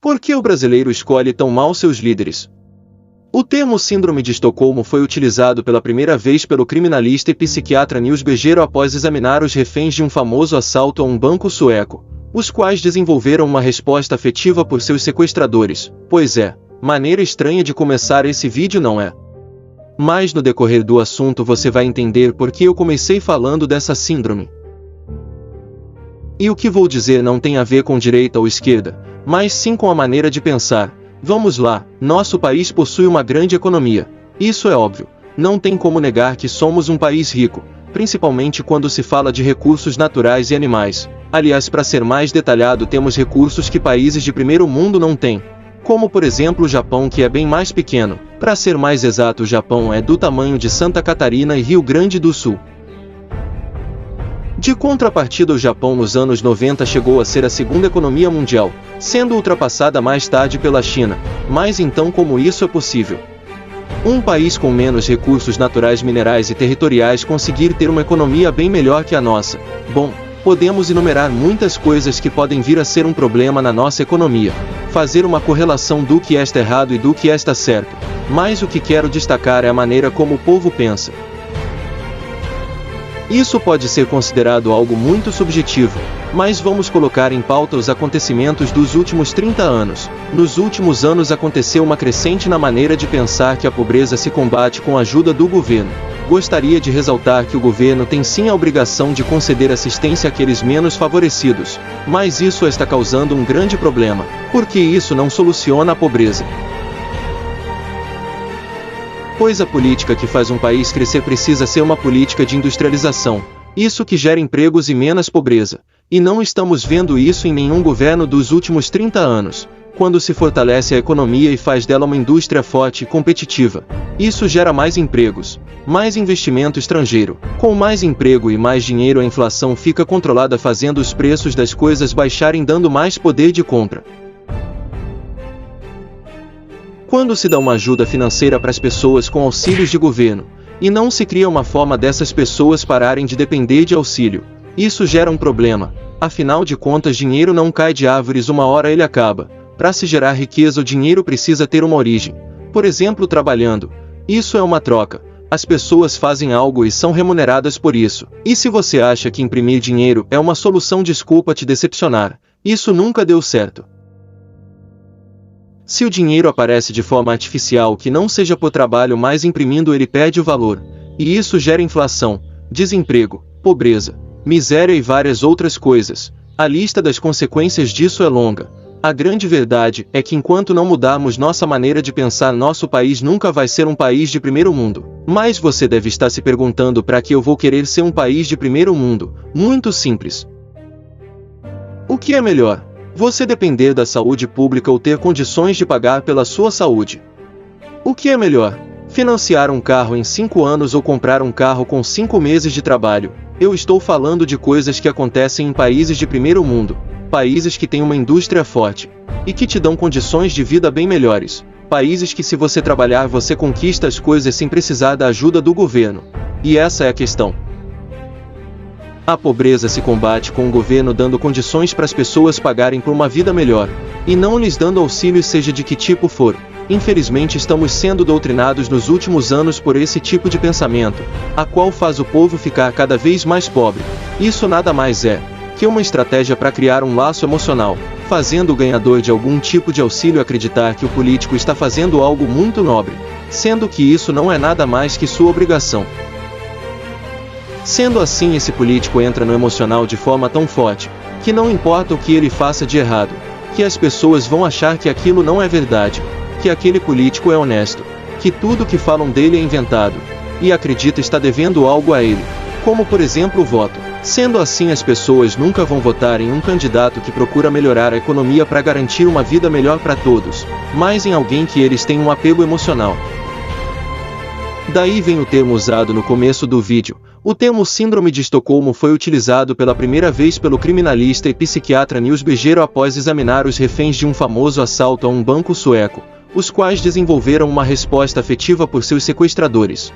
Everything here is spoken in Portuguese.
Por que o brasileiro escolhe tão mal seus líderes? O termo Síndrome de Estocolmo foi utilizado pela primeira vez pelo criminalista e psiquiatra Nils Bejerot após examinar os reféns de um famoso assalto a um banco sueco, os quais desenvolveram uma resposta afetiva por seus sequestradores. Pois é, maneira estranha de começar esse vídeo, não é? Mas no decorrer do assunto você vai entender por que eu comecei falando dessa síndrome. E o que vou dizer não tem a ver com direita ou esquerda, mas sim com a maneira de pensar. Vamos lá, nosso país possui uma grande economia. Isso é óbvio. Não tem como negar que somos um país rico, principalmente quando se fala de recursos naturais e animais. Aliás, para ser mais detalhado, temos recursos que países de primeiro mundo não têm. Como por exemplo o Japão, que é bem mais pequeno. Para ser mais exato, o Japão é do tamanho de Santa Catarina e Rio Grande do Sul. De contrapartida, o Japão nos anos 90 chegou a ser a segunda economia mundial, sendo ultrapassada mais tarde pela China. Mas então como isso é possível? Um país com menos recursos naturais, minerais e territoriais conseguir ter uma economia bem melhor que a nossa? Bom, podemos enumerar muitas coisas que podem vir a ser um problema na nossa economia. Fazer uma correlação do que está errado e do que está certo. Mas o que quero destacar é a maneira como o povo pensa. Isso pode ser considerado algo muito subjetivo, mas vamos colocar em pauta os acontecimentos dos últimos 30 anos. Nos últimos anos aconteceu uma crescente na maneira de pensar que a pobreza se combate com a ajuda do governo. Gostaria de ressaltar que o governo tem sim a obrigação de conceder assistência àqueles menos favorecidos, mas isso está causando um grande problema, porque isso não soluciona a pobreza. Pois a política que faz um país crescer precisa ser uma política de industrialização, isso que gera empregos e menos pobreza. E não estamos vendo isso em nenhum governo dos últimos 30 anos. Quando se fortalece a economia e faz dela uma indústria forte e competitiva, isso gera mais empregos, mais investimento estrangeiro. Com mais emprego e mais dinheiro, a inflação fica controlada, fazendo os preços das coisas baixarem, dando mais poder de compra. Quando se dá uma ajuda financeira para as pessoas com auxílios de governo, e não se cria uma forma dessas pessoas pararem de depender de auxílio, isso gera um problema. Afinal de contas, dinheiro não cai de árvores, uma hora ele acaba. Para se gerar riqueza, o dinheiro precisa ter uma origem. Por exemplo, trabalhando. Isso é uma troca. As pessoas fazem algo e são remuneradas por isso. E se você acha que imprimir dinheiro é uma solução, desculpa te decepcionar. Isso nunca deu certo. Se o dinheiro aparece de forma artificial, que não seja por trabalho, mas imprimindo, ele perde o valor. E isso gera inflação, desemprego, pobreza, miséria e várias outras coisas. A lista das consequências disso é longa. A grande verdade é que enquanto não mudarmos nossa maneira de pensar, nosso país nunca vai ser um país de primeiro mundo. Mas você deve estar se perguntando: para que eu vou querer ser um país de primeiro mundo? Muito simples. O que é melhor? Você depender da saúde pública ou ter condições de pagar pela sua saúde? O que é melhor? Financiar um carro em 5 anos ou comprar um carro com 5 meses de trabalho? Eu estou falando de coisas que acontecem em países de primeiro mundo, países que têm uma indústria forte e que te dão condições de vida bem melhores, países que, se você trabalhar, você conquista as coisas sem precisar da ajuda do governo. E essa é a questão. A pobreza se combate com o governo dando condições para as pessoas pagarem por uma vida melhor, e não lhes dando auxílio, seja de que tipo for. Infelizmente estamos sendo doutrinados nos últimos anos por esse tipo de pensamento, a qual faz o povo ficar cada vez mais pobre. Isso nada mais é que uma estratégia para criar um laço emocional, fazendo o ganhador de algum tipo de auxílio acreditar que o político está fazendo algo muito nobre, sendo que isso não é nada mais que sua obrigação. Sendo assim, esse político entra no emocional de forma tão forte, que não importa o que ele faça de errado, que as pessoas vão achar que aquilo não é verdade, que aquele político é honesto, que tudo que falam dele é inventado, e acredita estar devendo algo a ele, como por exemplo o voto. Sendo assim, as pessoas nunca vão votar em um candidato que procura melhorar a economia para garantir uma vida melhor para todos, mas em alguém que eles têm um apego emocional. Daí vem o termo usado no começo do vídeo. O termo Síndrome de Estocolmo foi utilizado pela primeira vez pelo criminalista e psiquiatra Nils Bejerot após examinar os reféns de um famoso assalto a um banco sueco, os quais desenvolveram uma resposta afetiva por seus sequestradores.